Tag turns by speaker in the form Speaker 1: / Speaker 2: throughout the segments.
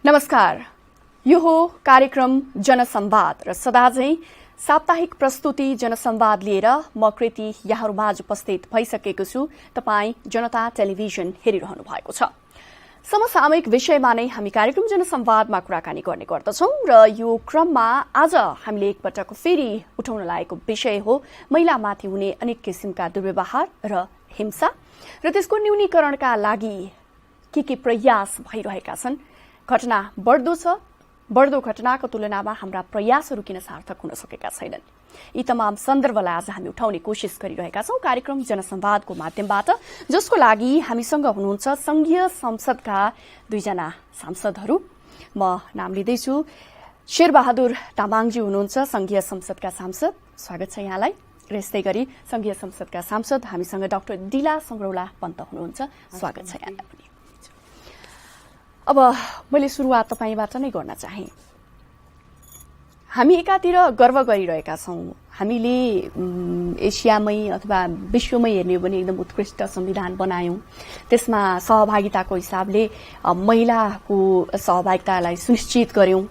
Speaker 1: नमस्कार, यो हो कार्यक्रम जनसंवाद र सदाझै साप्ताहिक प्रस्तुति जनसंवाद लिएर म कृति यहाँहरूमाझ उपस्थित भइसकेको छु। तपाई जनता टेलिभिजन हेरिरहनु भएको छ। समसामयिक विषयमा नै हामी कार्यक्रम जनसंवादमा कुराकानी गर्ने गर्दछौं र यो क्रममा आज हामीले एकपटक फेरि उठाउन लागेको विषय हो महिलामाथि हुने अनेक किसिमका दुर्व्यवहार र हिंसा र त्यसको न्यूनीकरणका लागि के प्रयास भइरहेका छन्। घटना बढ्दो घटनाको तुलनामा हाम्रा प्रयासहरू किन सार्थक हुन सकेका छैनन्। यी तमाम सन्दर्भलाई आज हामी उठाउने कोशिश गरिरहेका छौं कार्यक्रम जनसंवादको माध्यमबाट, जसको लागि हामीसँग हुनुहुन्छ संघीय संसदका दुईजना सांसदहरू। म नाम लिँदैछु, शेरबहादुर तामाङजी हुनुहुन्छ संघीय संसदका सांसद, स्वागत छ यहाँलाई। र यस्तै गरी संघीय संसदका सांसद हामीसँग डाक्टर दिला संग्रौला पन्त हुनुहुन्छ, स्वागत छ यहाँलाई पनि। अब मैले सुरुवात तपाईबाट नै गर्न चाहे। हामी एकातिर गर्व गरिरहेका छौं, हामीले एसियामै अथवा विश्वमै हेर्ने हो भने एकदम उत्कृष्ट संविधान बनायौं, त्यसमा सहभागिताको हिसाबले महिलाको सहभागितालाई सुनिश्चित गर्यौं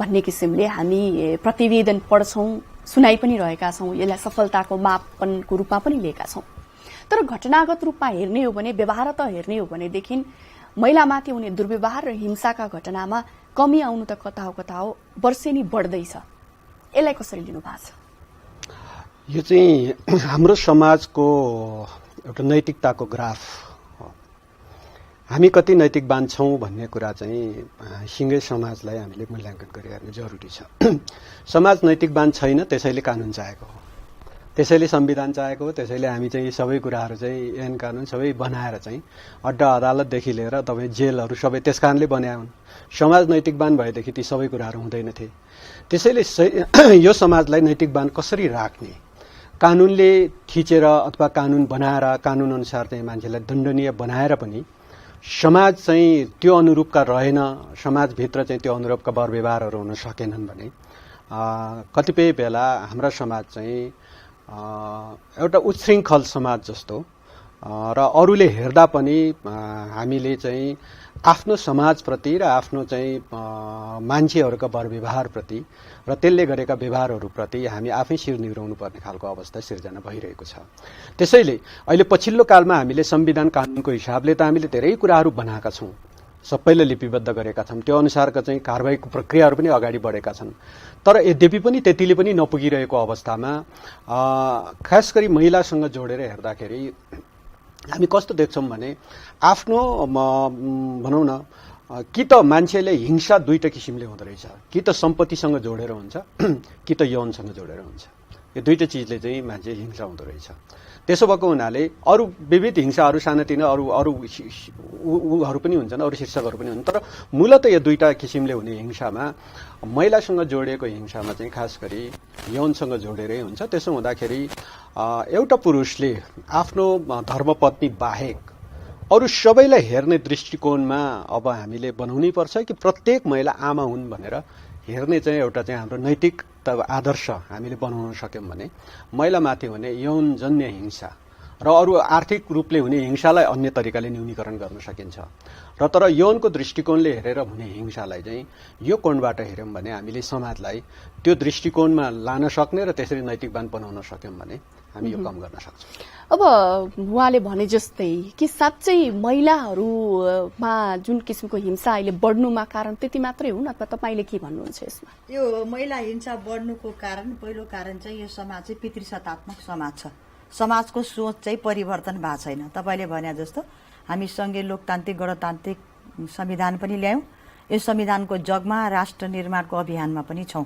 Speaker 1: भन्ने किसिमले हामी प्रतिवेदन पढ्छौं, सुनाइ पनि रहेका छौं, यसलाई सफलताको मापनको रूपमा पनि लिएका छौं। तर घटनागत रूपमा हेर्ने हो भने, व्यवहारत हेर्ने हो भनेदेखि महिलामाथि हुने दुर्व्यवहार र हिंसाका घटनामा कमी आउनु त कता हो वर्षेनी बढ्दैछ। यसलाई कसरी लिनु भएको छ?
Speaker 2: यो चाहिँ हाम्रो समाजको एउटा नैतिकताको ग्राफ हो। हामी कति नैतिकवान छौं भन्ने कुरा चाहिँ सिंगै समाजलाई हामीले मूल्याङ्कन गरिहेर्नु जरुरी छ। समाज नैतिकवान छैन, त्यसैले कानून चाहेको हो, त्यसैले संविधान चाहेको हो, त्यसैले हामी चाहिँ सबै कुराहरू चाहिँ ऐन कानून सबै बनाएर चाहिँ अड्डा अदालतदेखि लिएर तपाईँ जेलहरू सबै त्यस कारणले बनाए हुन्। समाज नैतिकवान भएदेखि ती सबै कुराहरू हुँदैनथे। त्यसैले यो समाजलाई नैतिकवान कसरी राख्ने, कानूनले थिचेर अथवा कानून बनाएर कानून अनुसार चाहिँ मान्छेलाई दण्डनीय बनाएर पनि समाज चाहिँ त्यो अनुरूपका रहेन, समाजभित्र चाहिँ त्यो अनुरूपका वर व्यवहारहरू हुन सकेनन् भने कतिपय बेला हाम्रा समाज चाहिँ एउटा उच्छृङ्खल समाज जस्तो र अरूले हेर्दा पनि हामीले चाहिँ आफ्नो समाजप्रति र आफ्नो चाहिँ मान्छेहरूका वर व्यवहारप्रति र त्यसले गरेका व्यवहारहरूप्रति हामी आफै शिर निहुराउनु पर्ने खालको अवस्था सिर्जना भइरहेको छ। त्यसैले अहिले पछिल्लो कालमा हामीले संविधान कानूनको हिसाबले त हामीले धेरै कुराहरू बनाएका छौं, सबैले लिपिबद्ध गरेका छौं, त्यो अनुसारका चाहिँ कारबाहीको प्रक्रियाहरू पनि अगाडि बढेका छन्। तर यद्यपि पनि त्यतिले पनि नपुगिरहेको अवस्थामा खास गरी महिलासँग जोडेर हेर्दाखेरि हामी कस्तो देख्छौं भने आफ्नो भनौं न कि त मान्छेले हिंसा दुईटा किसिमले हुँदो रहेछ, कि त सम्पत्तिसँग जोडेर हुन्छ कि त यौनसँग जोडेर हुन्छ। यो दुईटा चिजले चाहिँ मान्छे हिंसा हुँदो रहेछ। त्यसो भएको हुनाले अरू विविध हिंसाहरू सानातिना अरूहरू पनि हुन्छन्, अरू शीर्षकहरू पनि हुन्, तर मूलत यो दुईटा किसिमले हुने हिंसामा महिलासँग जोडिएको हिंसामा चाहिँ खास गरी यौनसँग जोडेरै हुन्छ। त्यसो हुँदाखेरि एउटा पुरुषले आफ्नो धर्मपत्नी बाहेक अरू सबैलाई हेर्ने दृष्टिकोणमा अब हामीले बनाउनै पर्छ कि प्रत्येक महिला आमा हुन् भनेर हेर्ने चाहिँ एउटा चाहिँ हाम्रो नैतिक आदर्श हामीले बनाउन सक्यौं भने महिलामाथि हुने यौनजन्य हिंसा र अरू आर्थिक रूपले हुने हिंसालाई अन्य तरिकाले न्यूनीकरण गर्न सकिन्छ। र तर यौनको दृष्टिकोणले हेरेर हुने हिंसालाई चाहिँ यो कोणबाट हेर्यौं भने हामीले समाजलाई त्यो दृष्टिकोणमा लान सक्ने र त्यसरी नैतिकवान बनाउन सक्यौं भने हामी यो कम गर्न सक्छौं।
Speaker 1: अब उहाँले भने जस्तै कि साँच्चै महिलाहरूमा जुन किसिमको हिंसा अहिले बढ्नुमा कारण त्यति मात्रै हुन् अथवा तपाईले के भन्नुहुन्छ यसमा?
Speaker 3: यो महिला हिंसा बढ्नुको कारण पहिलो कारण चाहिँ यो समाज चाहिँ पितृसत्तात्मक समाज छ। समाजको सोच चाहिँ परिवर्तन भएको छैन। तपाईले भने जस्तो हामी संघीय लोकतान्त्रिक गणतान्त्रिक संविधान पनि ल्यायौं, यो संविधानको जगमा राष्ट्र निर्माणको अभियानमा पनि छौं।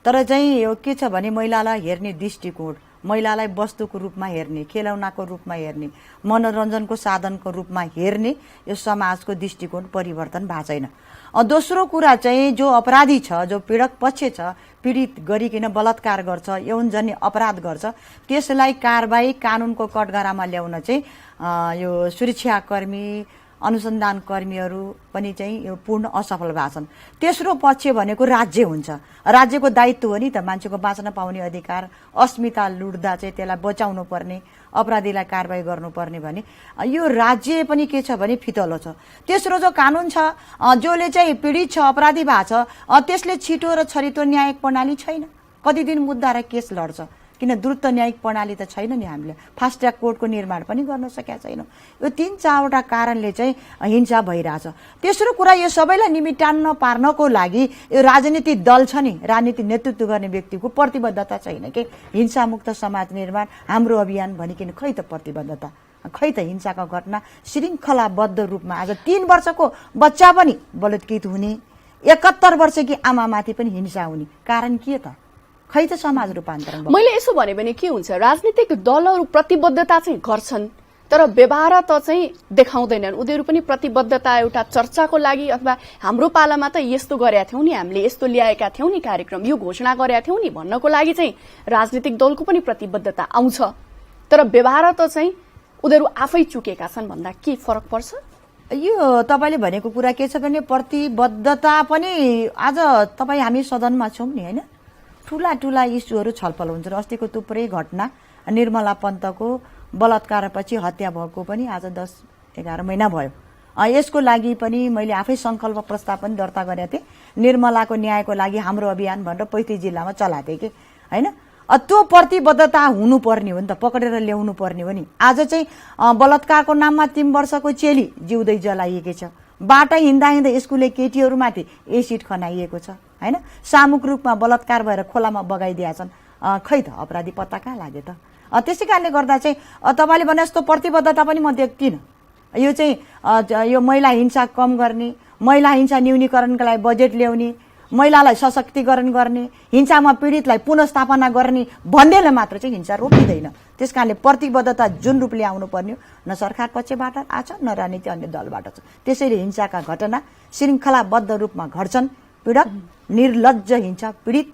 Speaker 3: तर चाहिँ यो के छ भने महिलालाई हेर्ने दृष्टिकोण, महिलालाई वस्तुको रूपमा हेर्ने, खेलौनाको रूपमा हेर्ने, मनोरञ्जनको साधनको रूपमा हेर्ने यो समाजको दृष्टिकोण परिवर्तन भएको छैन। दोस्रो कुरा चाहिँ जो अपराधी छ, जो पीडक पक्ष छ, पीडित गरिकन बलात्कार गर्छ, यौनजन्य अपराध गर्छ, त्यसलाई कारबाही कानूनको कठघरामा ल्याउन चाहिँ यो सुरक्षाकर्मी अनुसन्धान कर्मीहरू पनि चाहिँ यो पूर्ण असफल भएको छन्। तेस्रो पक्ष भनेको राज्य हुन्छ। राज्यको दायित्व हो नि त मान्छेको बाँच्न पाउने अधिकार, अस्मिता लुट्दा चाहिँ त्यसलाई बचाउनु पर्ने, अपराधीलाई कारबाही गर्नुपर्ने भने यो राज्य पनि के छ भने फितलो छ। तेस्रो जो कानुन छ, जसले चाहिँ पीडित छ, अपराधी भएको छ, त्यसले छिटो र छरितो न्यायिक प्रणाली छैन। कति दिन मुद्दा र केस लड्छ, किन द्रुत न्यायिक प्रणाली त छैन नि। हामीले फास्ट ट्र्याक कोर्टको निर्माण पनि गर्न सकेका छैनौँ। यो 3-4वटा कारणले चाहिँ हिंसा भइरहेछ। तेस्रो कुरा, यो सबैलाई निमिट्टान्न पार्नको लागि यो राजनीतिक दल छ नि, राजनीति नेतृत्व गर्ने व्यक्तिको प्रतिबद्धता छैन कि हिंसामुक्त समाज निर्माण हाम्रो अभियान भनिकन खै त प्रतिबद्धता, खै त हिंसाका घटना श्रृङ्खलाबद्ध रूपमा आज 3 वर्षको बच्चा पनि बलात्कृत हुने, 71 वर्षकी आमामाथि पनि हिंसा हुने, कारण के त? खै त समाज रूपान्तरण।
Speaker 1: मैले यसो भने पनि के हुन्छ, राजनीतिक दलहरू प्रतिबद्धता चाहिँ गर्छन् तर व्यवहार त चाहिँ देखाउँदैनन्। उनीहरू पनि प्रतिबद्धता एउटा चर्चाको लागि अथवा हाम्रो पालामा त यस्तो गरेका थियौँ नि, हामीले यस्तो ल्याएका थियौँ नि कार्यक्रम, यो घोषणा गरेका थियौँ नि भन्नको लागि चाहिँ राजनीतिक दलको पनि प्रतिबद्धता आउँछ, तर व्यवहार त चाहिँ उनीहरू आफै चुकेका छन् भन्दा के फरक पर्छ?
Speaker 3: यो तपाईँले भनेको कुरा के छ भने प्रतिबद्धता पनि आज तपाईँ हामी सदनमा छौँ नि, होइन? ठुला इस्युहरू छलफल हुन्छ। अस्तिको थुप्रै घटना, निर्मला पन्तको बलात्कारपछि हत्या भएको पनि आज 10-11 महिना भयो। यसको लागि पनि मैले आफै सङ्कल्प प्रस्ताव पनि दर्ता गरेको थिएँ। निर्मलाको न्यायको लागि हाम्रो अभियान भनेर 35 जिल्लामा चलाएको थिएँ कि, होइन? त्यो प्रतिबद्धता हुनुपर्ने हो नि त, पक्रेर ल्याउनु पर्ने हो नि। आज चाहिँ बलात्कारको नाममा 3 वर्षको चेली जिउँदै जलाइएको छ। बाटो हिँड्दा स्कुले केटीहरूमाथि एसिड खनाइएको छ, होइन? सामूहिक रूपमा बलात्कार भएर खोलामा बगाइदिएका छन्। खै त अपराधी पत्ता कहाँ लाग्यो त? त्यसै कारणले गर्दा चाहिँ तपाईँले भने जस्तो प्रतिबद्धता पनि म देख्दिनँ। यो चाहिँ यो महिला हिंसा कम गर्ने, महिला हिंसा न्यूनीकरणका लागि बजेट ल्याउने, महिलालाई सशक्तिकरण गर्ने, हिंसामा पीडितलाई पुनस्थापना गर्ने भन्नेले मात्र चाहिँ हिंसा रोकिँदैन। त्यस कारणले प्रतिबद्धता जुन रूपले आउनुपर्ने हो, न सरकार पक्षबाट आछ न राजनीति अन्य दलबाट छ। त्यसैले हिंसाका घटना श्रृङ्खलाबद्ध रूपमा घट्छन्। पीडक निर्लज्ज हिंसा पीडित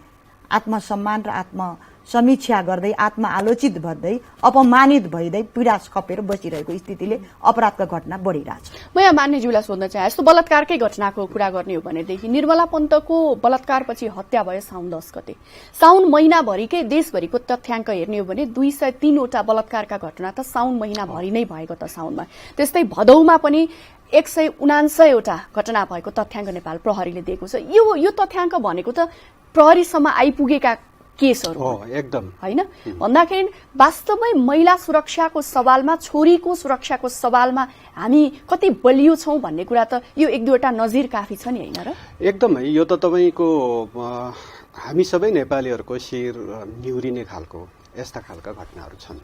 Speaker 3: आत्मसम्मान र आत्मसमीक्षा गर्दै, आत्मा आलोचित भन्दै, अपमानित भइदै पीडा खपेर बसिरहेको स्थितिले अपराधका घटना बढिरहेछ।
Speaker 1: म यहाँ मान्यज्यूलाई सोध्न चाहे, यस्तो बलात्कारकै घटनाको कुरा गर्ने हो भनेदेखि निर्मला पन्तको बलात्कारपछि हत्या भयो साउन 10 गते। साउन महिनाभरिकै देशभरिको तथ्याङ्क हेर्ने हो भने 203वटा बलात्कारका घटना त साउन महिनाभरि नै भएको त साउनमा। त्यस्तै भदौमा पनि 179वटा घटना भएको तथ्याङ्क नेपाल प्रहरीले दिएको छ। यो तथ्याङ्क भनेको त प्रहरीसम्म आइपुगेका केसहरू
Speaker 2: हो, एकदम
Speaker 1: होइन? भन्दाखेरि वास्तवमै महिला सुरक्षाको सवालमा, छोरीको सुरक्षाको सवालमा हामी कति बलियो छौँ भन्ने कुरा त यो 1-2वटा नजिर काफी छ नि, होइन र?
Speaker 2: एकदमै। यो त तपाईँको हामी सबै नेपालीहरूको शिर निहुरिने खालको यस्ता खालका घटनाहरू छन्।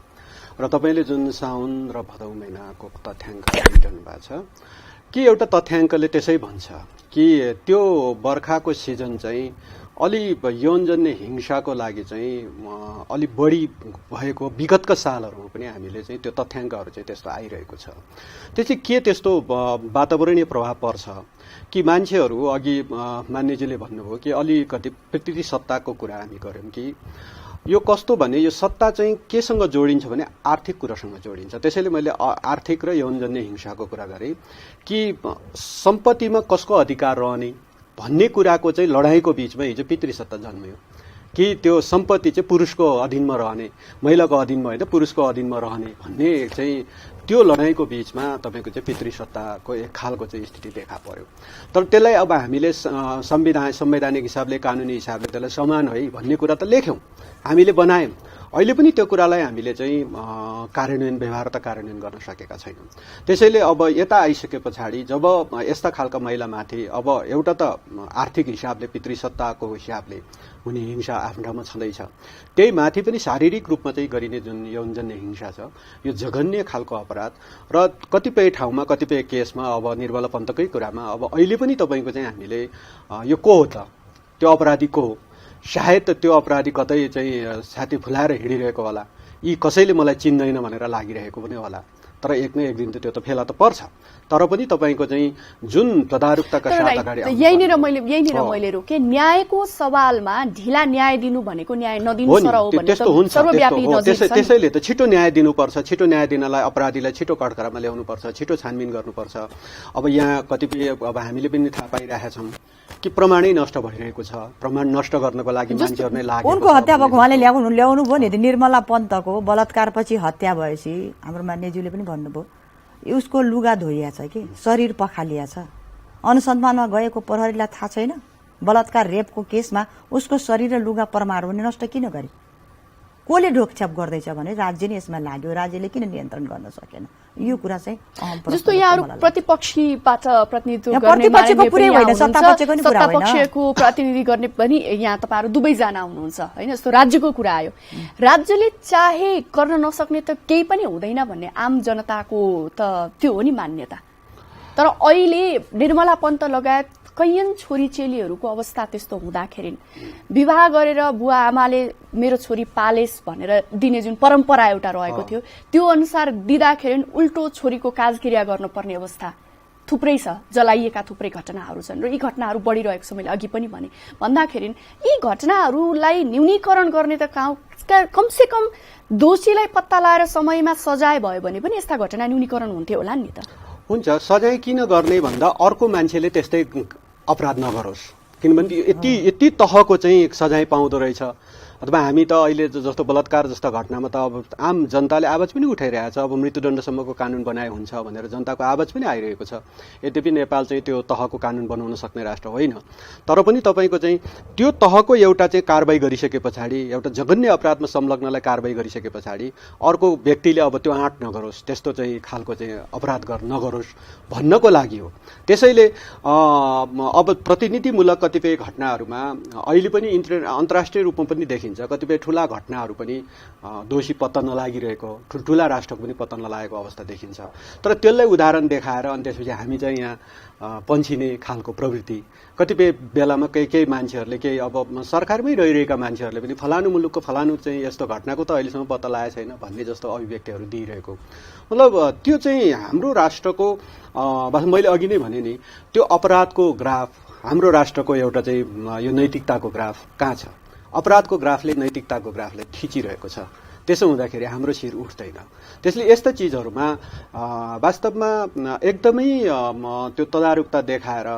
Speaker 2: र तपाईँले जुन साउन र भदौ महिनाको तथ्याङ्क दिइरहनु भएको छ कि एउटा तथ्याङ्कले त्यसै भन्छ कि त्यो बर्खाको सिजन चाहिँ अलि यौनजन्य हिंसाको लागि चाहिँ अलि बढी भएको विगतका सालहरूमा पनि हामीले चाहिँ त्यो तथ्याङ्कहरू चाहिँ त्यस्तो आइरहेको छ। त्यो चाहिँ के त्यस्तो वातावरणीय प्रभाव पर्छ कि मान्छेहरू अघि मान्यजीले भन्नुभयो कि अलिकति प्रकृति सत्ताको कुरा हामी गऱ्यौँ कि यो कस्तो भने यो सत्ता चाहिँ केसँग जोडिन्छ भने आर्थिक कुरासँग जोडिन्छ। त्यसैले मैले आर्थिक र यौनजन्य हिंसाको कुरा गरेँ कि सम्पत्तिमा कसको अधिकार रहने भन्ने कुराको चाहिँ लडाईँको बीचमा हिजो पितृसत्ता जन्मियो कि त्यो सम्पत्ति चाहिँ पुरुषको अधीनमा रहने, महिलाको अधीनमा होइन पुरुषको अधीनमा रहने भन्ने चाहिँ त्यो लडाईँको बीचमा तपाईँको चाहिँ पितृसत्ताको एक खालको चाहिँ स्थिति देखा पर्यो। तर त्यसलाई अब हामीले संवैधानिक हिसाबले, कानुनी हिसाबले त्यसलाई समान है भन्ने कुरा त लेख्यौँ, हामीले बनायौँ। अहिले पनि त्यो कुरालाई हामीले चाहिँ व्यवहार त कार्यान्वयन गर्न सकेका छैनौँ। त्यसैले अब यता आइसके पछाडि जब यस्ता खालका महिलामाथि अब एउटा त आर्थिक हिसाबले पितृसत्ताको हिसाबले हुने हिंसा आफ्नो ठाउँमा छँदैछ, त्यही माथि पनि शारीरिक रूपमा चाहिँ गरिने जुन यौनजन्य हिंसा छ यो जघन्य खालको अपराध। र कतिपय ठाउँमा कतिपय केसमा अब निर्मला पन्तकै कुरामा अब अहिले पनि तपाईँको चाहिँ हामीले यो को हो त, त्यो अपराधी को हो, सायद त्यो अपराधी कतै चाहिँ छाती फुलाएर हिँडिरहेको होला, यी कसैले मलाई चिन्दैन भनेर लागिरहेको पनि होला तर एक न एक दिन त त्यो त फेला त पर्छ। तर पनि तपाईँको चाहिँ जुन तदारुकताका साथ अगाडि
Speaker 1: यहीँनिर मैले रोके न्यायको सवालमा ढिला न्याय दिनु भनेको न्याय नदिनु सर हो भने
Speaker 2: त्यस्तो हुन्छ।
Speaker 1: सर्वव्यापी नजिक छ।
Speaker 2: त्यसैले त छिटो न्याय दिनुपर्छ, छिटो न्याय दिनलाई अपराधीलाई छिटो कठघरामा ल्याउनुपर्छ, छिटो छानबिन गर्नुपर्छ। अब यहाँ कतिपय अब हामीले पनि थाहा पाइरहेका छौँ कि प्रमाणै नष्ट भइरहेको छ। प्रमाण नष्ट गर्नको लागि मान्छेहरू नै लागेको छ।
Speaker 3: उनको हत्या भएको उहाँले ल्याउनु भयो नि। निर्मला पन्तको बलात्कारपछि हत्या भएपछि हाम्रो मान्यज्यूले पनि भन्नुभयो उसको लुगा धोइया छ कि शरीर पखालिया छ। अनुसन्धानमा गएको प्रहरीलाई थाहा छैन बलात्कार रेपको केसमा उसको शरीर र लुगा परमाणुले नष्ट किन गरे? कसले ढोकछाप गर्दैछ भने राज्य नै यसमा लाग्यो। राज्यले किन नियन्त्रण गर्न सकेन? यो कुरा चाहिँ
Speaker 1: जस्तो यहाँहरू प्रतिपक्षीबाट प्रतिनिधित्व गर्ने
Speaker 3: प्रतिपक्षको पुरै होइन, सत्तापक्षको नि कुरा होइन।
Speaker 1: सत्तापक्षको प्रतिनिधि गर्ने पनि यहाँ तपाईहरु दुवैजना हुनुहुन्छ हैन। जस्तो राज्यको कुरा आयो, राज्यले चाहे गर्न नसक्ने त केही पनि हुँदैन भन्ने आम जनताको त त्यो हो नि मान्यता। तर अहिले निर्मला पन्त लगायत कैयन छोरी चेलीहरूको अवस्था त्यस्तो हुँदाखेरि विवाह गरेर बुवा आमाले मेरो छोरी पालेस भनेर दिने जुन परम्परा एउटा रहेको थियो त्यो अनुसार दिँदाखेरि उल्टो छोरीको काजक्रिया गर्नुपर्ने अवस्था थुप्रै छ। जलाइएका थुप्रै घटनाहरू छन् र यी घटनाहरू बढिरहेको छ। मैले अघि पनि भने भन्दाखेरि यी घटनाहरूलाई न्यूनीकरण गर्ने त कमसे कम दोषीलाई पत्ता लगाएर समयमा सजाय भयो भने पनि यस्ता घटना न्यूनीकरण हुन्थ्यो होला नि त।
Speaker 2: हुन्छ, सजाय किन गर्ने भन्दा अर्को मान्छेले त्यस्तै अपराध नगरोस्। किनभने यति तहको चाहिँ सजाय पाउँदो रहेछ। अथवा हामी त अहिले जस्तो बलात्कार जस्तो घटनामा त अब आम जनताले आवाज पनि उठाइरहेको छ। अब मृत्युदण्डसम्मको कानुन बनाए हुन्छ भनेर जनताको आवाज पनि आइरहेको छ। यद्यपि नेपाल चाहिँ त्यो तहको कानुन बनाउन सक्ने राष्ट्र होइन। तर पनि तपाईँको चाहिँ त्यो तहको एउटा चाहिँ कारबाही गरिसके पछाडि, एउटा जघन्य अपराधमा संलग्नलाई कारबाही गरिसके पछाडि अर्को व्यक्तिले अब त्यो आँट नगरोस्, त्यस्तो चाहिँ खालको चाहिँ अपराध नगरोस् भन्नको लागि हो। त्यसैले अब प्रतिनिधिमूलक कतिपय घटनाहरूमा अहिले पनि अन्तर्राष्ट्रिय रूपमा पनि देखिन्छ कतिपय ठूला घटनाहरू पनि दोषी पत्ता नलागिरहेको, ठूला राष्ट्रको पनि पत्ता नलागेको अवस्था देखिन्छ। तर त्यसलाई उदाहरण देखाएर अनि त्यसपछि हामी चाहिँ यहाँ पन्छिने खालको प्रवृत्ति कतिपय बेलामा केही मान्छेहरूले केही अब सरकारमै रहिरहेका मान्छेहरूले पनि फलानु मुलुकको फलानु चाहिँ यस्तो घटनाको त अहिलेसम्म पत्ता लागेको छैन भन्ने जस्तो अभिव्यक्तिहरू दिइरहेको, मतलब त्यो चाहिँ हाम्रो राष्ट्रको मैले अघि नै भने नि त्यो अपराधको ग्राफ हाम्रो राष्ट्रको एउटा चाहिँ यो नैतिकताको ग्राफ कहाँ छ? अपराधको ग्राफले नैतिकताको ग्राफलाई खिचिरहेको छ। त्यसो हुँदाखेरि हाम्रो शिर उठ्दैन। त्यसले यस्ता चिजहरूमा वास्तवमा एकदमै त्यो तदारुकता देखाएर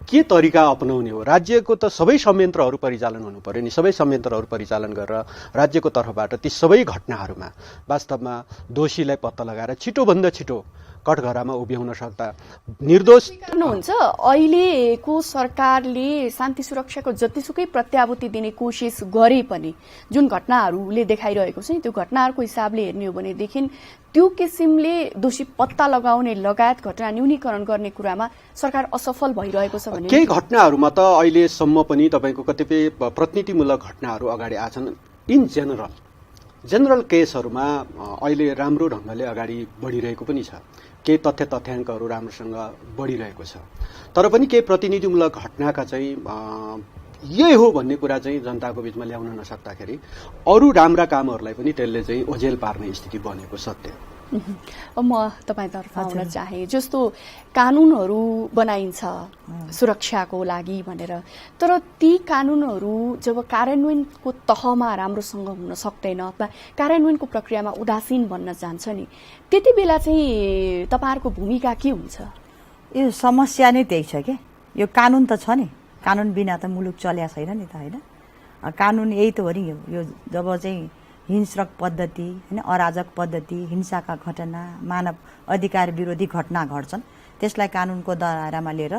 Speaker 2: के तरिका अपनाउने हो? राज्यको त सबै संयन्त्रहरू परिचालन हुनु पर्यो नि। सबै संयन्त्रहरू परिचालन गरेर राज्यको तर्फबाट ती सबै घटनाहरूमा वास्तवमा दोषीलाई पत्ता लगाएर छिटोभन्दा छिटो कठघरामा उभ्याउन सक्दा निर्दोष
Speaker 1: हुन्छ। अहिलेको सरकारले शान्ति सुरक्षाको जतिसुकै प्रत्याभूति दिने कोसिस गरे पनि जुन घटनाहरूले देखाइरहेको छ नि त्यो घटनाहरूको हिसाबले हेर्ने हो भनेदेखि त्यो किसिमले दोषी पत्ता लगाउने लगायत घटना न्यूनीकरण गर्ने कुरामा सरकार असफल भइरहेको छ भने
Speaker 2: केही घटनाहरूमा त अहिलेसम्म पनि तपाईँको कतिपय प्रतिनिधिमूलक घटनाहरू अगाडि आछन्। इन जेनरल केसहरूमा अहिले राम्रो ढङ्गले अगाडि बढिरहेको पनि छ। केही तथ्याङ्कहरू राम्रोसँग बढिरहेको छ। तर पनि केही प्रतिनिधिमूलक घटनाका चाहिँ यही हो भन्ने कुरा चाहिँ जनताको बीचमा ल्याउन नसक्दाखेरि अरू राम्रा कामहरूलाई पनि त्यसले चाहिँ ओझेल पार्ने स्थिति बनेको सत्य।
Speaker 1: म तपाईतर्फ आउन चाहे। जस्तो कानुनहरू बनाइन्छ सुरक्षाको लागि भनेर, तर ती कानुनहरू जब कार्यान्वयनको तहमा राम्रोसँग हुन सक्दैन अथवा कार्यान्वयनको प्रक्रियामा उदासीन बन्न जान्छ नि त्यति बेला चाहिँ तपाईहरुको भूमिका के हुन्छ?
Speaker 3: यो समस्या नै त्यही छ के। यो कानुन त छ नि, कानुन बिना त मुलुक चल्या छैन नि त हैन। कानुन यही त हो नि। यो जब चाहिँ हिंस्रक पद्धति हैन, अराजक पद्धति, हिंसाका घटना, मानव अधिकार विरोधी घटना घट्छन् त्यसलाई कानुनको दायरामा लिएर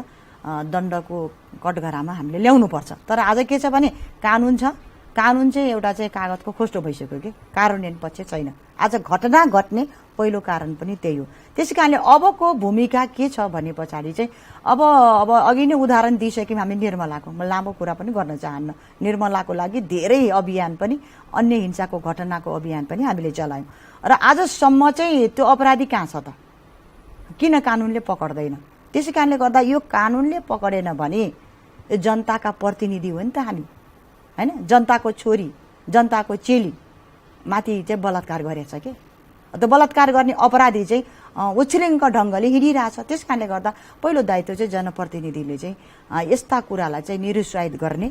Speaker 3: दण्डको कठघरामा हामीले ल्याउनु पर्छ। तर आज के छ भने कानुन छ, कानुन चाहिँ एउटा चाहिँ कागजको खोस्टो भइसक्यो कि कार्यान्वयन पछि छैन। आज घटना घट्ने पहिलो कारण पनि त्यही हो। त्यसैकारणले अबको भूमिका के छ भने पछाडि चाहिँ अब अघि नै उदाहरण दिइसक्यौँ हामी निर्मलाको। म लामो कुरा पनि गर्न चाहन्न। निर्मलाको लागि धेरै अभियान पनि अन्य हिंसाको घटनाको अभियान पनि हामीले चलायौँ र आजसम्म चाहिँ त्यो अपराधी कहाँ छ त? किन कानुनले पकड्दैन? त्यसैकारणले गर्दा यो कानुनले पकडेन भने जनताका प्रतिनिधि हो नि त हामी हैन। जनताको छोरी, जनताको चेली माथि चाहिँ बलात्कार गरेछ के। त्यो बलात्कार गर्ने अपराधी चाहिँ ओछ्रिङ्ग ढङ्गले हिँडिरहेछ। त्यस कारणले गर्दा पहिलो दायित्व चाहिँ जनप्रतिनिधिले चाहिँ यस्ता कुरालाई चाहिँ निरुत्साहित गर्ने,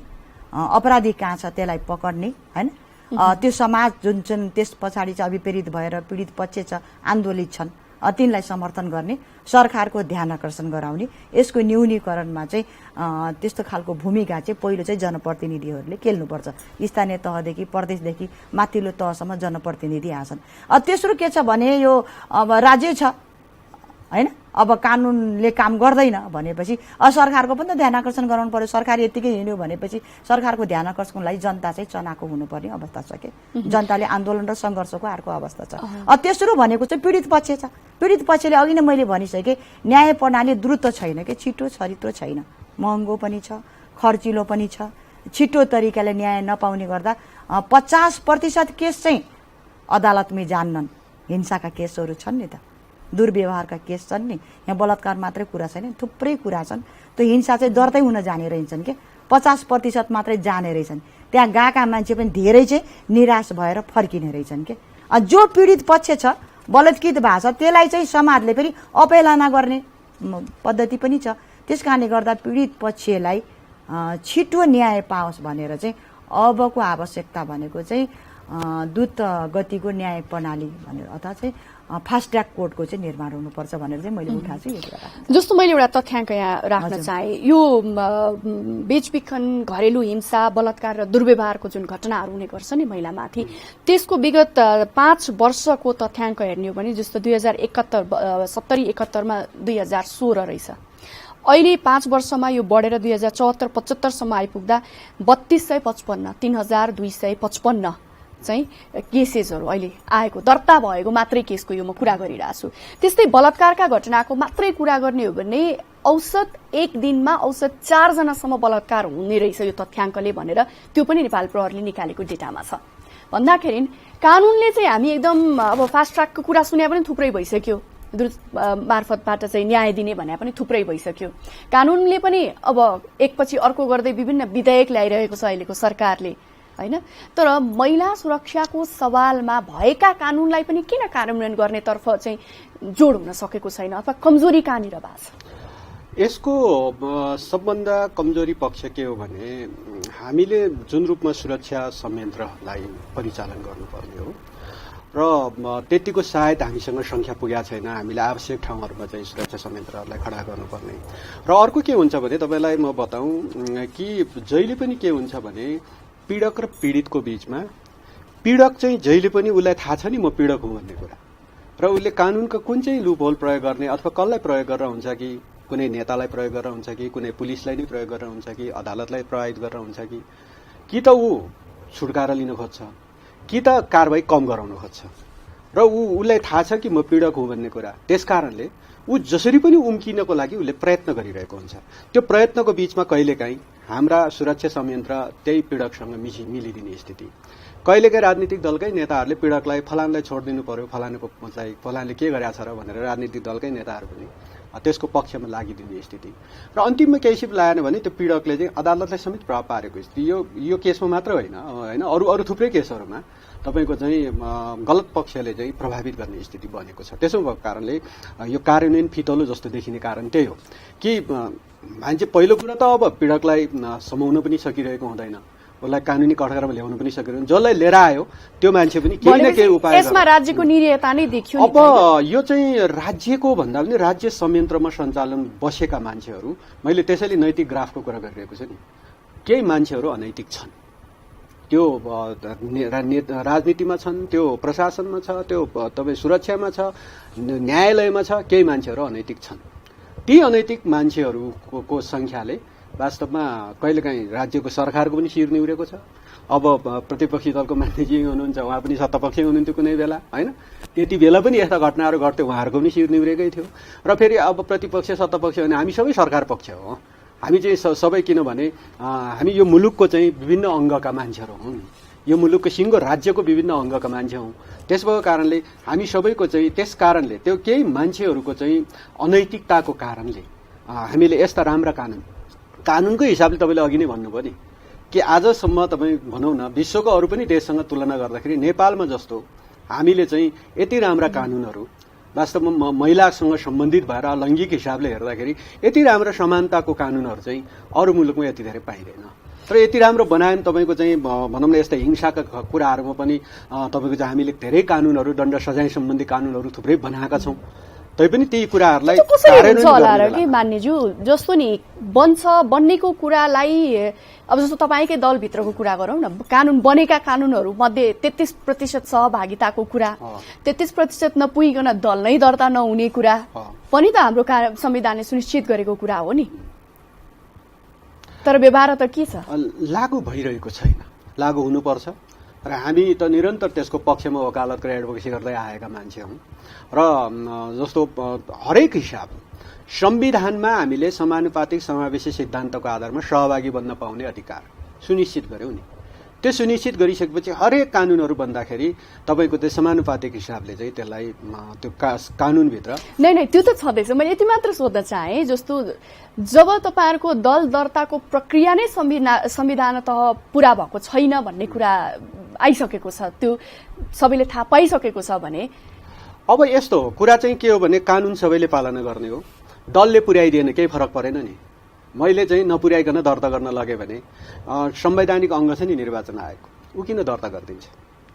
Speaker 3: अपराधी कहाँ छ त्यसलाई पकड्ने, होइन, त्यो समाज जुन चाहिँ त्यस पछाडि चाहिँ अभिप्रेरित भएर पीडित पक्ष छ, आन्दोलित छन्, तिनलाई समर्थन गर्ने, सरकारको ध्यान आकर्षण गराउने, यसको न्यूनीकरणमा चाहिँ त्यस्तो खालको भूमिका चाहिँ पहिलो चाहिँ जनप्रतिनिधिहरूले खेल्नुपर्छ। स्थानीय तहदेखि प्रदेशदेखि माथिल्लो तहसम्म जनप्रतिनिधि आछन्। तेस्रो के छ भने यो अब राज्य छ, होइन, अब कानुनले काम गर्दैन भनेपछि सरकारको पनि त ध्यान आकर्षण गराउनु पर्यो। सरकार यतिकै हिँड्यो भनेपछि सरकारको ध्यान आकर्षणको लागि जनता चाहिँ चनाको हुनुपर्ने अवस्था छ के, जनताले आन्दोलन र सङ्घर्षको अर्को अवस्था छ। तेस्रो भनेको चाहिँ पीडित पक्ष छ। पीडित पक्षले अघि नै मैले भनिसकेँ, न्याय प्रणाली द्रुत छैन कि, छिटो छरितो छैन, महँगो पनि छ, खर्चिलो पनि छ। छिटो तरिकाले न्याय नपाउने गर्दा 50% केस चाहिँ अदालतमै जान्नन्। हिंसाका केसहरू छन् नि त, दुर्व्यवहारका केस छन् नि, यहाँ बलात्कार मात्रै कुरा छैन, थुप्रै कुरा छन्। त्यो हिंसा चाहिँ दर्दै हुन जाने रहेछन् के, 50% मात्रै जाने रहेछन्। त्यहाँ गएका मान्छे पनि धेरै चाहिँ निराश भएर फर्किने रहेछन् के। जो पीडित पक्ष छ, बलात्कृत भएको छ, त्यसलाई चाहिँ समाजले फेरि अपेलना गर्ने पद्धति पनि छ। त्यस कारणले गर्दा पीडित पक्षलाई छिटो न्याय पाओस् भनेर चाहिँ अबको आवश्यकता भनेको चाहिँ द्रुत गतिको न्याय प्रणाली भनेर अथवा चाहिँ फास्ट ट्र्याक कोर्टको चाहिँ निर्माण हुनुपर्छ भनेर चाहिँ मैले उठाएको छु यो कुरा।
Speaker 1: जस्तो मैले एउटा तथ्याङ्क यहाँ राख्न चाहे, यो बेचबिखन, घरेलु हिंसा, बलात्कार र दुर्व्यवहारको जुन घटनाहरू हुने गर्छ नि महिलामाथि, त्यसको विगत 5 वर्षको तथ्याङ्क हेर्ने हो भने जस्तो 2070-71 मा 2016 रहेछ। अहिले 5 वर्षमा यो बढेर 2074-75 सम्म आइपुग्दा 3255 चाहिँ केसेसहरू अहिले आएको, दर्ता भएको मात्रै केसको यो म कुरा गरिरहेको छु। त्यस्तै बलात्कारका घटनाको मात्रै कुरा गर्ने हो भने औसत एक दिनमा औसत 4 जनासम्म बलात्कार हुने रहेछ यो तथ्याङ्कले भनेर त्यो पनि नेपाल प्रहरीले निकालेको डेटामा छ। भन्दाखेरि कानुनले चाहिँ हामी एकदम अब फास्ट ट्र्याकको कुरा सुने पनि थुप्रै भइसक्यो, मार्फतबाट चाहिँ न्याय दिने भने पनि थुप्रै भइसक्यो। कानुनले पनि अब एकपछि अर्को गर्दै विभिन्न विधेयक ल्याइरहेको छ अहिलेको सरकारले, होइन। तर महिला सुरक्षाको सवालमा भएका कानुनलाई पनि किन कार्यान्वयन गर्नेतर्फ चाहिँ जोड हुन सकेको छैन अथवा कमजोरी कहाँनिर भएको छ?
Speaker 2: यसको सबभन्दा कमजोरी पक्ष के हो भने हामीले जुन रूपमा सुरक्षा संयन्त्रलाई परिचालन गर्नुपर्ने हो र त्यतिको सायद हामीसँग संख्या पुगेको छैन। हामीले आवश्यक ठाउँहरूमा चाहिँ सुरक्षा संयन्त्रहरूलाई खडा गर्नुपर्ने। र अर्को के हुन्छ भने तपाईँलाई म बताउँ कि जहिले पनि के हुन्छ भने पीडक र पीडितको बीचमा पीडक चाहिँ जहिले पनि उसलाई थाहा छ नि म पीडक हुँ भन्ने कुरा, र उसले कानुनको कुन चाहिँ लुप होल प्रयोग गर्ने अथवा कसलाई प्रयोग गरेर हुन्छ कि कुनै नेतालाई प्रयोग गरेर हुन्छ कि कुनै पुलिसलाई नै प्रयोग गरेर हुन्छ कि अदालतलाई प्रभावित गरेर हुन्छ कि त ऊ छुटकारा लिन खोज्छ कि त कारबाही कम गराउन खोज्छ। र उसलाई थाहा छ कि म पीडक हुँ भन्ने कुरा, त्यसकारणले ऊ जसरी पनि उम्किनको लागि उसले प्रयत्न गरिरहेको हुन्छ। त्यो प्रयत्नको बीचमा कहिलेकाहीँ हाम्रा सुरक्षा संयन्त्र त्यही पीडकसँग मिलिदिने स्थिति, कहिलेकाहीँ राजनीतिक दलकै नेताहरूले पीडकलाई फलानलाई छोडिदिनु पर्यो, फलानले के गरेछ र भनेर राजनीतिक दलकै नेताहरू पनि त्यसको पक्षमा लागिदिने स्थिति, र अन्तिममा केही सिप लागेन भने त्यो पीडकले चाहिँ अदालतलाई समेत प्रभाव पारेको स्थिति। यो केसमा मात्र होइन, अरू थुप्रै केसहरूमा तपाईँको चाहिँ गलत पक्षले चाहिँ प्रभावित गर्ने स्थिति बनेको छ। त्यसो भएको कारणले यो कार्यान्वयन फितलो जस्तो देखिने कारण त्यही हो कि मान्छे पहिलो कुरा त अब पीडकलाई समाउन पनि सकिरहेको हुँदैन, उसलाई कानुनी कठघरामा ल्याउन पनि सकिरहेको, जसलाई लिएर आयो त्यो मान्छे पनि केही न केही उपाय
Speaker 1: यसमा राज्यको निरीयता नै देखियो।
Speaker 2: अब यो चाहिँ राज्यको भन्दा पनि राज्य संयन्त्रमा सञ्चालन बसेका मान्छेहरू, मैले त्यसैले नैतिक ग्राफको कुरा गरिरहेको छु नि, केही मान्छेहरू अनैतिक छन्, त्यो राजनीतिमा छन्, त्यो प्रशासनमा छ, त्यो तपाईँ सुरक्षामा छ, न्यायालयमा छ, केही मान्छेहरू अनैतिक छन्। ती अनैतिक मान्छेहरूको संख्याले वास्तवमा कहिलेकाहीँ राज्यको सरकारको पनि शिर निहुरेको छ। अब प्रतिपक्षी दलको मान्छे हुनुहुन्छ, उहाँ पनि सत्तापक्ष हुनुहुन्थ्यो कुनै बेला, होइन, त्यति बेला पनि यस्ता घटनाहरू घट्थ्यो, उहाँहरूको पनि शिर निहुरेकै थियो। र फेरि अब प्रतिपक्ष सत्तापक्ष भने हामी सबै सरकार पक्ष हो, हामी चाहिँ सबै, किनभने हामी यो मुलुकको चाहिँ विभिन्न अङ्गका मान्छेहरू हौँ, यो मुलुकको सिङ्गो राज्यको विभिन्न अङ्गका मान्छे हौँ। त्यस भएको कारणले हामी सबैको चाहिँ त्यस कारणले त्यो केही मान्छेहरूको चाहिँ अनैतिकताको कारणले हामीले यस्ता राम्रा कानुनको हिसाबले तपाईँले अघि नै भन्नुभयो नि कि आजसम्म तपाईँ भनौँ न विश्वको अरू पनि देशसँग तुलना गर्दाखेरि नेपालमा जस्तो हामीले चाहिँ यति राम्रा कानुनहरू वास्तवमा महिलासँग सम्बन्धित भएर लैङ्गिक हिसाबले हेर्दाखेरि यति राम्रो समानताको कानुनहरू चाहिँ अरू मुलुकमा यति धेरै पाइँदैन। तर यति राम्रो बनायो भने तपाईँको चाहिँ भनौँ न यस्ता हिंसाका कुराहरूमा पनि तपाईँको चाहिँ हामीले धेरै कानुनहरू दण्ड सजाय सम्बन्धी कानुनहरू थुप्रै बनाएका छौँ। तैपनि ती कुराहरूलाई
Speaker 1: कसरी हुन्छ होला र कि मान्यज्यू, जस्तो नि बन्नेको कुरालाई अब जस्तो तपाईँकै दलभित्रको कुरा गरौँ न, बनेका कानुनहरू मध्ये 33% सहभागिताको कुरा, 33% नपुगिकन दल नै दर्ता नहुने कुरा पनि त हाम्रो संविधानले सुनिश्चित गरेको कुरा हो नि। तर व्यवहार त के छ?
Speaker 2: लागू भइरहेको छैन। लागू हुनुपर्छ र हामी त निरन्तर त्यसको पक्षमा वकालत र एडभोकेसी गर्दै आएका मान्छे हौँ। र जस्तो हरेक हिसाब संविधानमा हामीले समानुपातिक समावेशी सिद्धान्तको आधारमा सहभागी बन्न पाउने अधिकार सुनिश्चित गर्यौँ नि। त्यो सुनिश्चित गरिसकेपछि हरेक कानुनहरू बन्दाखेरि तपाईँको त्यो समानुपातिक हिसाबले चाहिँ त्यसलाई त्यो कानुनभित्र
Speaker 1: नै त्यो त छँदैछ। मैले यति मात्र सोध्न चाहेँ, जस्तो जब तपाईँहरूको दल दर्ताको प्रक्रिया नै संविधानतः पुरा भएको छैन भन्ने कुरा आइसकेको छ, त्यो सबैले थाहा पाइसकेको छ भने
Speaker 2: अब यस्तो कुरा चाहिँ के हो भने कानुन सबैले पालना गर्ने हो। दलले पुर्याइदिएन केही फरक परेन नि। मैले चाहिँ नपुर्याइकन दर्ता गर्न लगेँ भने संवैधानिक अङ्ग छ नि निर्वाचन आयोगको, ऊ किन दर्ता गरिदिन्छ?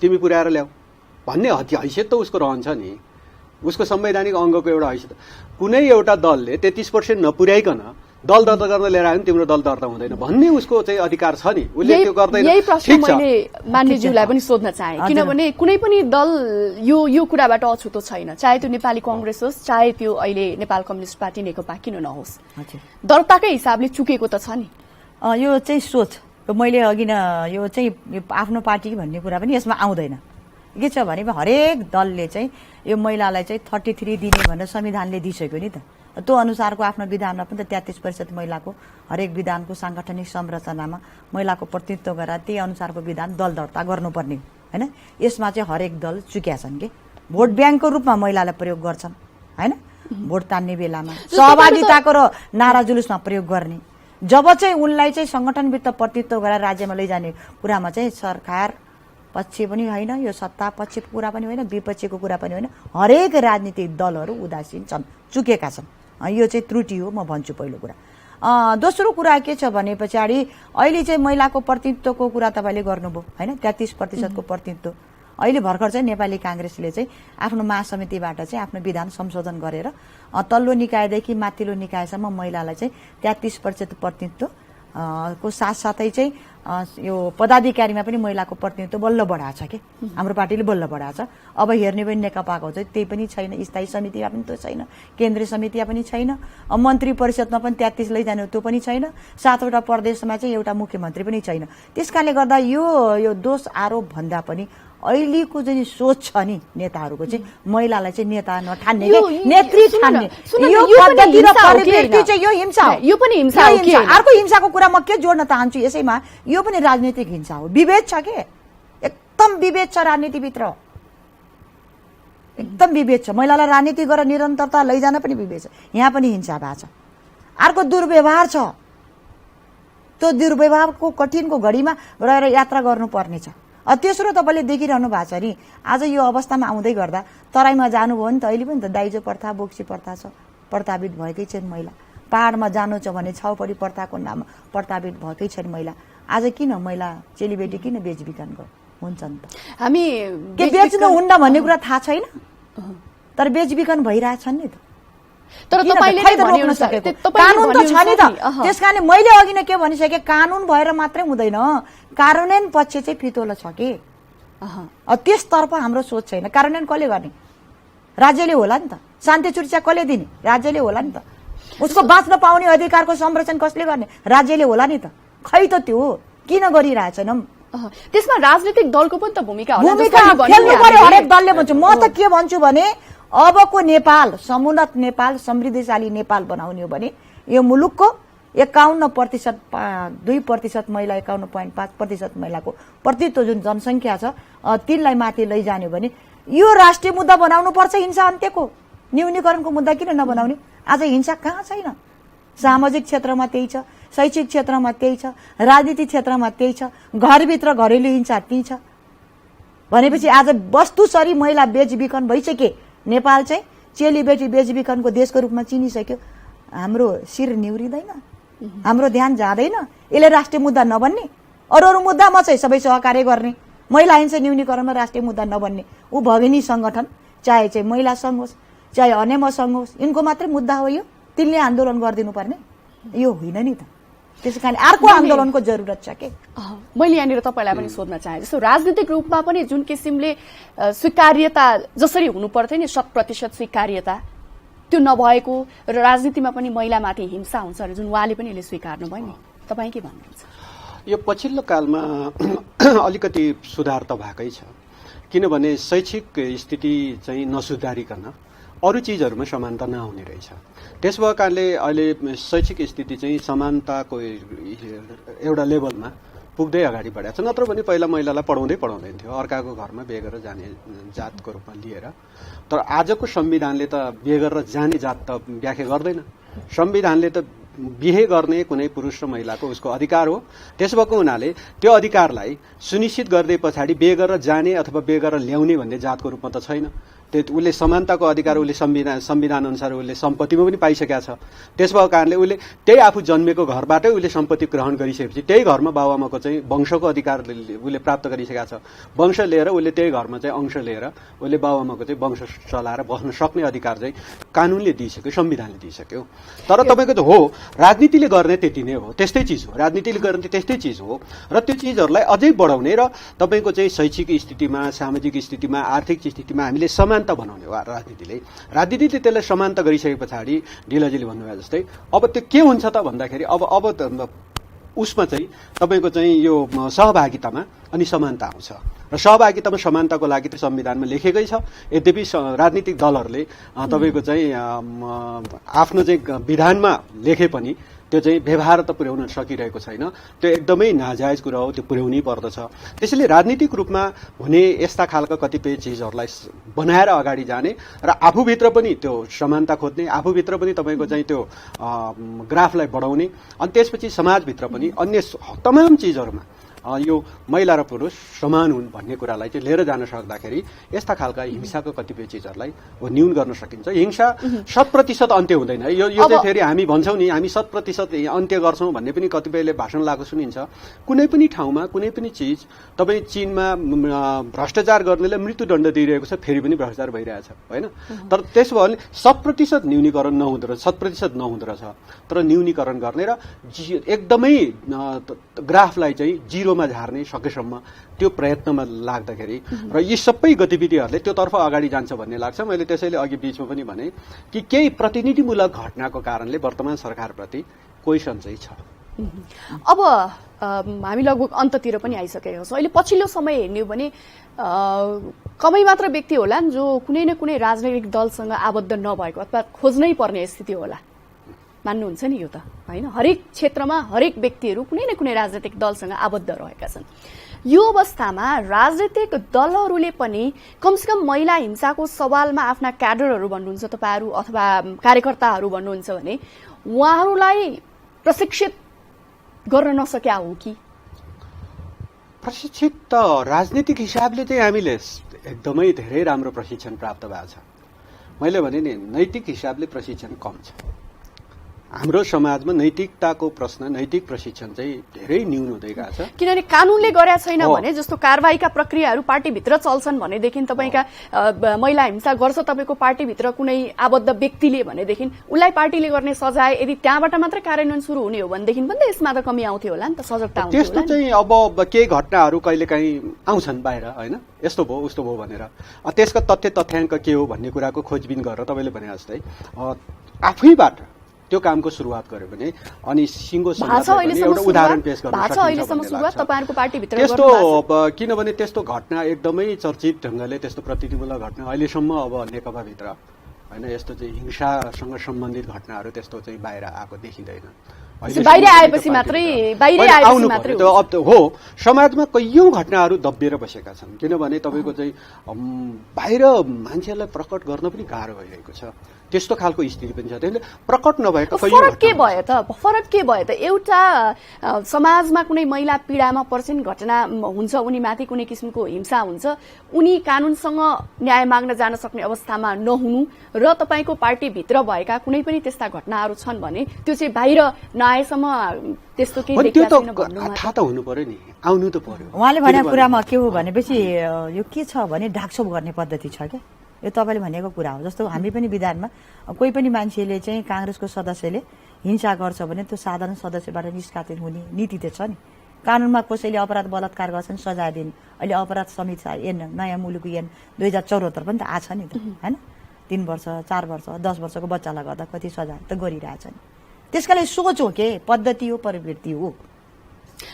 Speaker 2: तिमी पुर्याएर ल्याऊ भन्ने हैसियत त उसको रहन्छ नि। उसको संवैधानिक अङ्गको एउटा हैसियत। कुनै एउटा दलले 33% नपुर्याइकन दल दर्ता गर्न लिएर आयो भने तिम्रो दल दर्ता हुँदैन भन्ने उसको चाहिँ अधिकार छ नि। उसले त्यो गर्दैन।
Speaker 1: यही प्रश्न मैले मान्यज्यूलाई पनि सोध्न चाहेँ, किनभने कुनै पनि दल यो कुराबाट अछुतो छैन, चाहे त्यो नेपाली कांग्रेस होस्, चाहे त्यो अहिले नेपाल कम्युनिस्ट पार्टी नेकपा किन नहोस्, दर्ताकै हिसाबले चुकेको त छ नि।
Speaker 3: यो चाहिँ सोच मैले अघि न यो चाहिँ आफ्नो पार्टी भन्ने कुरा पनि यसमा आउँदैन। के छ भने हरेक दलले चाहिँ यो महिलालाई चाहिँ 33 दिने भनेर संविधानले दिइसक्यो नि त। त्यो अनुसारको आफ्नो विधानमा पनि त 33% महिलाको हरेक विधानको सांगठनिक संरचनामा महिलाको प्रतिनिधित्व गरेर त्यही अनुसारको विधान दल दर्ता गर्नुपर्ने हैन। यसमा चाहिँ हरेक दल चुक्या छन् के भोट ब्याङ्कको रूपमा महिलालाई प्रयोग गर्छन् हैन। भोट तान्ने बेलामा सहभागिताको र नारा जुलुसमा प्रयोग गर्ने, जब चाहिँ उनलाई चाहिँ संगठनभित्र प्रतिनिधित्व गरेर राज्यमा लैजाने कुरामा चाहिँ सरकार पक्ष पनि होइन, यो सत्ता पक्षको कुरा पनि होइन, विपक्षीको कुरा पनि होइन, हरेक राजनीतिक दलहरू उदासीन छन्, चुकेका छन्। यो चाहिँ त्रुटि हो म भन्छु पहिलो कुरा। दोस्रो कुरा के छ भने पछाडि अहिले चाहिँ महिलाको प्रतिनिधित्वको कुरा तपाईँले गर्नुभयो होइन, 33% को प्रतिनिधित्व। अहिले भर्खर चाहिँ नेपाली कांग्रेसले चाहिँ आफ्नो महासमितिबाट चाहिँ आफ्नो विधान संशोधन गरेर तल्लो निकायदेखि माथिल्लो निकायसम्म महिलालाई चाहिँ 33% प्रतिनिधित्व को साथसाथै चाहिँ यो पदाधिकारीमा पनि महिलाको प्रतिनिधित्व बल्ल बढाएको छ कि हाम्रो पार्टीले बल्ल बढाएको छ। अब हेर्ने पनि नेकपाको चाहिँ त्यही पनि छैन, स्थायी समितिमा पनि त्यो छैन, केन्द्रीय समितिमा पनि छैन, मन्त्री परिषदमा पनि 33 लैजाने त्यो पनि छैन, 7वटा प्रदेशमा चाहिँ एउटा मुख्यमन्त्री पनि छैन। त्यसकारणले गर्दा यो दोष आरोप भन्दा पनि अहिलेको चाहिँ सोच छ नि नेताहरूको चाहिँ महिलालाई चाहिँ नेता नठान्ने नेत्री ठान्ने यो पद्धति र प्रवृत्ति चाहिँ यो हिंसा हो।
Speaker 1: यो पनि हिंसा हो के?
Speaker 3: अर्को हिंसाको कुरा म के जोड्न चाहन्छु यसैमा, यो पनि राजनीतिक हिंसा हो। विभेद छ के, एकदम विभेद छ राजनीतिभित्र, एकदम विभेद छ। महिलालाई राजनीति गरेर निरन्तरता लैजान पनि विभेद छ, यहाँ पनि हिंसा भएको छ। अर्को दुर्व्यवहार छ, त्यो दुर्व्यवहारको कठिनको घडीमा रहेर यात्रा गर्नुपर्ने छ। तेस्रो तपाईँले देखिरहनु भएको छ नि, आज यो अवस्थामा आउँदै गर्दा तराईमा जानुभयो नि त, अहिले पनि त दाइजो प्रथा बोक्सी प्रथा छ, प्रतावित भएकै छन् महिला। पहाडमा जानु छ भने छाउपडी प्रथाको नाममा प्रतावित भएकै छन् महिला। आज किन महिला चेलीबेटी किन बेचबिखन हुन्छ नि त?
Speaker 1: हामी
Speaker 3: के बेच्नु हुन्न भन्ने कुरा थाहा छैन, तर बेचबिखन भइरहेछन् नि त।
Speaker 1: तर तपाईले
Speaker 3: रोक्न सकेको कानुन त छ नि त। त्यसकारणले मैले अघि नै के भनिसके, कानुन भएर मात्रै हुँदैन, कार्यान्वयन पक्ष चाहिँ फितोलो छ के। त्यसतर्फ हाम्रो सोच छैन। कार्यान्वयन कसले गर्ने? राज्यले होला नि त। शान्ति सुरक्षा कसले दिने? राज्यले होला नि त। उसको बाँच्न पाउने अधिकारको संरक्षण कसले गर्ने? राज्यले होला नि त। खै त त्यो किन गरिरहेछन्?
Speaker 1: त्यसमा राजनीतिक दलको पनि त भूमिका होला।
Speaker 3: भूमिका खेल्नु पर्यो हरेक दलले भन्छु। म त के भन्छु भने अबको नेपाल समुन्नत नेपाल, समृद्धिशाली नेपाल बनाउने हो भने यो मुलुकको 51% 2% महिला, 51.5% महिलाको प्रतिनिधित्व जुन जनसङ्ख्या छ तिनलाई माथि लैजाने हो भने यो राष्ट्रिय मुद्दा बनाउनु पर्छ। हिंसा अन्त्यको न्यूनीकरणको मुद्दा किन नबनाउने? आज हिंसा कहाँ छैन? सामाजिक क्षेत्रमा त्यही छ, शैक्षिक क्षेत्रमा त्यही छ, राजनीतिक क्षेत्रमा त्यही छ, घरभित्र घरेलु हिंसा त्यही छ भनेपछि आज वस्तुसरी महिला बेचबिखन भइसके। नेपाल चाहिँ चेलीबेटी बेचबिखनको देशको रूपमा चिनिसक्यो, हाम्रो शिर निहुरिँदैन, हाम्रो ध्यान जाँदैन। यसले राष्ट्रिय मुद्दा नबन्ने, अरू अरू मुद्दामा चाहिँ सबै सहकार्य गर्ने, महिला हिंसा न्यूनीकरणमा राष्ट्रिय मुद्दा नबन्ने ऊ भगिनी संगठन, चाहे चाहिँ महिला सङ्घ होस् चाहे अन्य सङ्घ होस्, यिनको मात्रै मुद्दा हो यो, तिनले आन्दोलन गरिदिनु पर्ने यो होइन नि त। त्यसै कारण अर्को आन्दोलनको जरुरत छ के।
Speaker 1: मैले यहाँनिर तपाईँलाई पनि सोध्न चाहे, जस्तो राजनीतिक रूपमा पनि जुन किसिमले स्वीकार्यता जसरी हुनुपर्थ्यो नि 100% स्वीकार्यता त्यो नभएको र राजनीतिमा पनि महिलामाथि हिंसा हुन्छ जुन उहाँले पनि यसले स्वीकार्नुभयो नि, तपाईँ के भन्नुहुन्छ?
Speaker 2: यो पछिल्लो कालमा अलिकति सुधार त भएकै छ, किनभने शैक्षिक स्थिति चाहिँ नसुधारिकन अरू चिजहरूमा समानता नहुने रहेछ। त्यस भएको कारणले अहिले शैक्षिक स्थिति चाहिँ समानताको एउटा लेभलमा पुग्दै अगाडि बढाएको छ। नत्र भने पहिला महिलालाई पढाउँदैन थियो, अर्काको घरमा बिहे गरेर जाने जातको रूपमा लिएर। तर आजको संविधानले त बिहे गरेर जाने जात त व्याख्या गर्दैन। संविधानले त बिहे गर्ने कुनै पुरुष र महिलाको उसको अधिकार हो। त्यस भएको हुनाले त्यो अधिकारलाई सुनिश्चित गर्दै पछाडि बिहे गरेर जाने अथवा बिहे गरेर ल्याउने भन्ने जातको रूपमा त छैन। उसले समानताको अधिकार उसले संविधान अनुसार उसले सम्पत्तिमा पनि पाइसकेका छ। त्यस भएको कारणले उसले त्यही आफू जन्मेको घरबाटै उसले सम्पत्ति ग्रहण गरिसकेपछि त्यही घरमा बाबुआमाको चाहिँ वंशको अधिकार उसले प्राप्त गरिसकेका छ। वंश लिएर उसले त्यही घरमा चाहिँ अंश लिएर उसले बाबुआमाको चाहिँ वंश चलाएर बस्न सक्ने अधिकार चाहिँ कानुनले दिइसक्यो, संविधानले दिइसक्यो। तर तपाईँको त हो राजनीतिले गर्ने त्यति नै हो, त्यस्तै चिज हो, राजनीतिले गर्ने त्यस्तै चिज हो। र त्यो चिजहरूलाई अझै बढाउने र तपाईँको चाहिँ शैक्षिक स्थितिमा, सामाजिक स्थितिमा, आर्थिक स्थितिमा हामीले समानता बनाउने हो राजनीतिले त्यसलाई समानता गरिसके पछाडि ढिलाजीले भन्नुभयो जस्तै अब त्यो के हुन्छ त भन्दाखेरि अब उसमा चाहिँ तपाईँको चाहिँ यो सहभागितामा अनि समानता आउँछ र सहभागितामा समानताको लागि त संविधानमा लेखेकै छ। यद्यपि राजनीतिक दलहरूले तपाईँको चाहिँ आफ्नो चाहिँ विधानमा लेखे पनि त्यो चाहिँ व्यवहार त पुर्याउन सकिरहेको छैन। त्यो एकदमै नाजायज कुरा हो, त्यो पुर्याउनै पर्दछ। त्यसैले राजनीतिक रूपमा हुने यस्ता खालका कतिपय चिजहरूलाई बनाएर अगाडि जाने र आफूभित्र पनि त्यो समानता खोज्ने, आफूभित्र पनि तपाईँको चाहिँ त्यो ग्राफलाई बढाउने, अनि त्यसपछि समाजभित्र पनि अन्य तमाम चिजहरूमा यो महिला र पुरुष समान हुन् भन्ने कुरालाई चाहिँ लिएर जान सक्दाखेरि यस्ता खालका हिंसाको कतिपय चिजहरूलाई न्यून गर्न सकिन्छ। हिंसा 100% अन्त्य हुँदैन। यो चाहिँ फेरि हामी भन्छौँ नि हामी 100% अन्त्य गर्छौँ भन्ने पनि कतिपयले भाषण लागु सुनिन्छ। कुनै पनि ठाउँमा कुनै पनि चिज तपाईँ चीनमा भ्रष्टाचार गर्नेलाई मृत्युदण्ड दिइरहेको छ, फेरि पनि भ्रष्टाचार भइरहेछ होइन। तर त्यसो भयो भने 100% न्यूनीकरण नहुँदो रहेछ, 100% नहुँदो रहेछ। तर न्यूनीकरण गर्ने र एकदमै ग्राफलाई चाहिँ जिरोमा झार्ने सकेसम्म त्यो प्रयत्नमा लाग्दाखेरि र यी सबै गतिविधिहरूले त्यो तर्फ अगाडि जान्छ भन्ने लाग्छ। मैले त्यसैले अघि बीचमा पनि भने कि केही प्रतिनिधिमूलक घटनाको कारणले वर्तमान सरकारप्रति क्वेसन चाहिँ छ।
Speaker 1: अब हामी लगभग अन्ततिर पनि आइसकेका छौँ। अहिले पछिल्लो समय हेर्ने हो भने कमै मात्र व्यक्ति होलान् जो कुनै न कुनै राजनैतिक दलसँग आबद्ध नभएको अथवा खोज्नै पर्ने स्थिति होला, मान्नुहुन्छ नि यो त होइन? हरेक क्षेत्रमा हरेक व्यक्तिहरू कुनै न कुनै राजनैतिक दलसँग आबद्ध रहेका छन्। यो अवस्थामा राजनैतिक दलहरूले पनि कमसेकम महिला हिंसाको सवालमा आफ्ना क्याडरहरू भन्नुहुन्छ तपाईँहरू अथवा कार्यकर्ताहरू भन्नुहुन्छ भने उहाँहरूलाई प्रशिक्षित गर्न नसक्या हो कि?
Speaker 2: प्रशिक्षित त राजनीतिक हिसाबले चाहिँ हामीले एकदमै धेरै राम्रो प्रशिक्षण प्राप्त भएको छ। मैले भने नि नैतिक हिसाबले प्रशिक्षण कम छ। हाम्रो समाजमा नैतिकताको प्रश्न, नैतिक प्रशिक्षण चाहिँ धेरै न्यून हुँदै गएको छ।
Speaker 1: किनभने कानूनले गरेका छैन भने जस्तो कारबाहीका प्रक्रियाहरू पार्टीभित्र चल्छन् भनेदेखि तपाईँका महिला हिंसा गर्छ तपाईँको पार्टीभित्र कुनै आबद्ध व्यक्तिले भनेदेखि उसलाई पार्टीले गर्ने सजाय यदि त्यहाँबाट मात्र कार्यान्वयन सुरु हुने हो भनेदेखि पनि त यसमा त कमी आउँथ्यो होला नि त, सजगता आउँथ्यो होला।
Speaker 2: त्यस्तो चाहिँ अब केही घटनाहरू कहिलेकाहीँ आउँछन् बाहिर होइन, यस्तो भयो उस्तो भयो भनेर त्यसका तथ्याङ्क के हो भन्ने कुराको खोजबिन गरेर तपाईँले भने जस्तै आफैबाट त्यो कामको सुरुवात गर्यो भने अनि सिङ्गो समाजलाई एउटा उदाहरण पेश गर्न सकिन्छ। त्यस्तो किनभने त्यस्तो घटना एकदमै चर्चित ढङ्गले त्यस्तो प्रतिनिधिमूलक घटना अहिलेसम्म अब नेकपाभित्र होइन यस्तो चाहिँ हिंसासँग सम्बन्धित घटनाहरू त्यस्तो चाहिँ बाहिर आएको देखिँदैन।
Speaker 1: बाहिर आएपछि मात्रै
Speaker 2: हो समाजमा कैयौं घटनाहरू दबिएर बसेका छन्। किनभने तपाईँको चाहिँ बाहिर मान्छेहरूलाई प्रकट गर्न पनि गाह्रो भइरहेको छ। त्यस्तो खालको स्थिति पनि छ। त्यसले प्रकट नभएको
Speaker 1: फरक के भयो त एउटा समाजमा कुनै महिला पीडामा पर्छिन्, घटना हुन्छ, उनीमाथि कुनै किसिमको हिंसा हुन्छ, उनी कानूनसँग न्याय माग्न जान सक्ने अवस्थामा नहुनु र तपाईँको पार्टीभित्र भएका कुनै पनि त्यस्ता घटनाहरू छन् भने त्यो चाहिँ बाहिर नआएसम्म त्यस्तो केही देखिएको छैन भन्नुमा
Speaker 2: थाहा त हुनु पर्यो नि, आउनु त पर्यो।
Speaker 3: उहाँले भनेको कुरामा के हो भनेपछि यो के छ भने ढाकछोप गर्ने पद्धति छ क्या, यो तपाईँले भनेको कुरा हो। जस्तो हामी पनि विधानमा कोही पनि मान्छेले चाहिँ काङ्ग्रेसको सदस्यले हिंसा गर्छ भने त्यो साधारण सदस्यबाट निष्कासित हुने नीति त छ नि। कानूनमा कसैले अपराध बलात्कार गर्छन् सजाय दिने, अहिले अपराध समीक्षा ऐन नयाँ मुलुक ऐन 2074 पनि त आछ नि त हैन। 3 वर्ष 4 वर्ष 10 वर्षको बच्चालाई गर्दा कति सजाय त गरिरहेछ नि। त्यसकाले सोच हो के, पद्धति हो, प्रवृत्ति हो।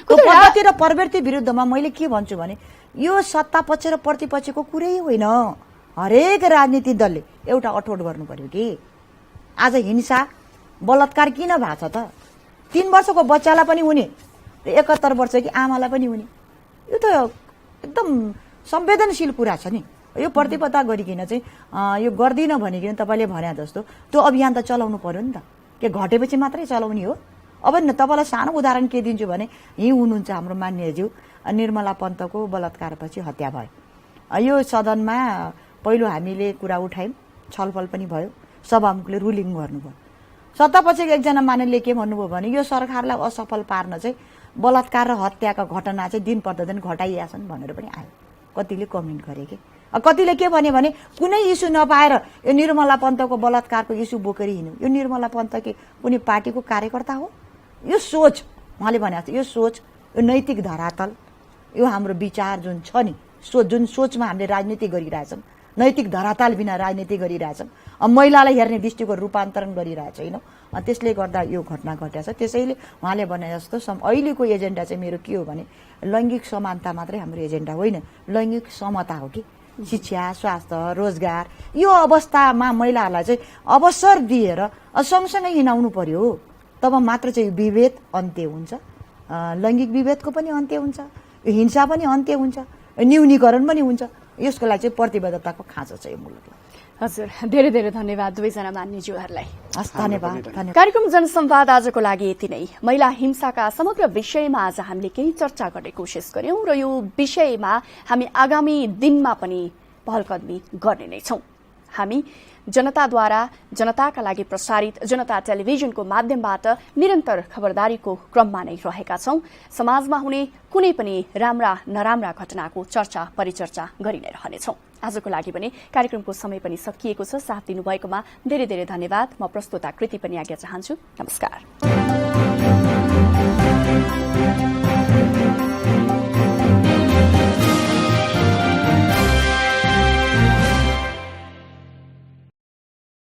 Speaker 3: पद्धति र प्रवृत्ति विरुद्धमा मैले के भन्छु भने यो सत्ता पक्ष र प्रतिपक्षको कुरै होइन। हरेक राजनीतिक दलले एउटा अठोट गर्नु पर्यो कि आज हिंसा बलात्कार किन भएको छ त? 3 वर्षको बच्चालाई पनि हुने, 71 वर्षकी आमालाई पनि हुने, यो त एकदम संवेदनशील कुरा छ नि। यो प्रतिबद्धता गरिकन चाहिँ यो गर्दिन भनिकन तपाईँले भने जस्तो त्यो अभियान त चलाउनु पर्यो नि त। के घटेपछि मात्रै चलाउने हो? अब तपाईँलाई सानो उदाहरण के दिन्छु भने यहीँ हुनुहुन्छ हाम्रो मान्यज्यू निर्मला पन्तको बलात्कारपछि हत्या भयो। यो सदनमा पहिलो हामीले कुरा उठायौँ, छलफल पनि भयो, सभामुखले रुलिङ गर्नुभयो। सत्तापछिको एकजना मानिसले के भन्नुभयो भने यो सरकारलाई असफल पार्न चाहिँ बलात्कार र हत्याका घटना चाहिँ दिन प्रतिदिन घटाइएछन् भनेर पनि आयो। कतिले कमेन्ट गरे कि कतिले के भने कुनै इस्यु नपाएर यो निर्मला पन्तको बलात्कारको इस्यु बोकेर हिँड्यो। यो निर्मला पन्त के कुनै पार्टीको कार्यकर्ता हो? यो सोच उहाँले भने जस्तो यो सोच, यो नैतिक धरातल, यो हाम्रो विचार जुन छ नि, जुन सोचमा हामीले राजनीति गरिरहेछौँ, नैतिक धरातल बिना राजनीति गरिरहेछौँ, महिलालाई हेर्ने दृष्टिको रूपान्तरण गरिरहेको छैनौँ, त्यसले गर्दा यो घटना घटेको छ। त्यसैले उहाँले भने जस्तो अहिलेको एजेन्डा चाहिँ मेरो के हो भने लैङ्गिक समानता मात्रै हाम्रो एजेन्डा होइन, लैङ्गिक समता हो कि शिक्षा, स्वास्थ्य, रोजगार, यो अवस्थामा महिलाहरूलाई चाहिँ अवसर दिएर सँगसँगै हिँडाउनु पर्यो। तब मात्र चाहिँ विभेद अन्त्य हुन्छ, लैङ्गिक विभेदको पनि अन्त्य हुन्छ, हिंसा पनि अन्त्य हुन्छ, न्यूनीकरण पनि हुन्छ। यसको लागि चाहिँ प्रतिबद्धताको खाँचो छ यो मुलुकलाई।
Speaker 1: हजुर, धेरै धेरै धन्यवाद दुवैजना मान्यज्यूहरूलाई।
Speaker 3: धन्यवाद।
Speaker 1: कार्यक्रम जनसंवाद आजको लागि यति नै। महिला हिंसाका समग्र विषयमा आज हामीले केही चर्चा गर्ने कोसिस गर्यौं र यो विषयमा हामी आगामी दिनमा पनि पहलकदमी गर्ने नै छौं। हामी जनताद्वारा जनताका लागि प्रसारित जनता टेलिभिजनको माध्यमबाट निरन्तर खबरदारीको क्रममा नै रहेका छौं। समाजमा हुने कुनै पनि राम्रा नराम्रा घटनाको चर्चा परिचर्चा गरि नै रहनेछौं। आजको लागि पनि कार्यक्रमको समय पनि सकिएको छ। साथ दिनुभएकोमा धेरै धेरै धन्यवाद। म प्रस्तुता कृति पनि आज्ञा चाहन्छु। नमस्कार।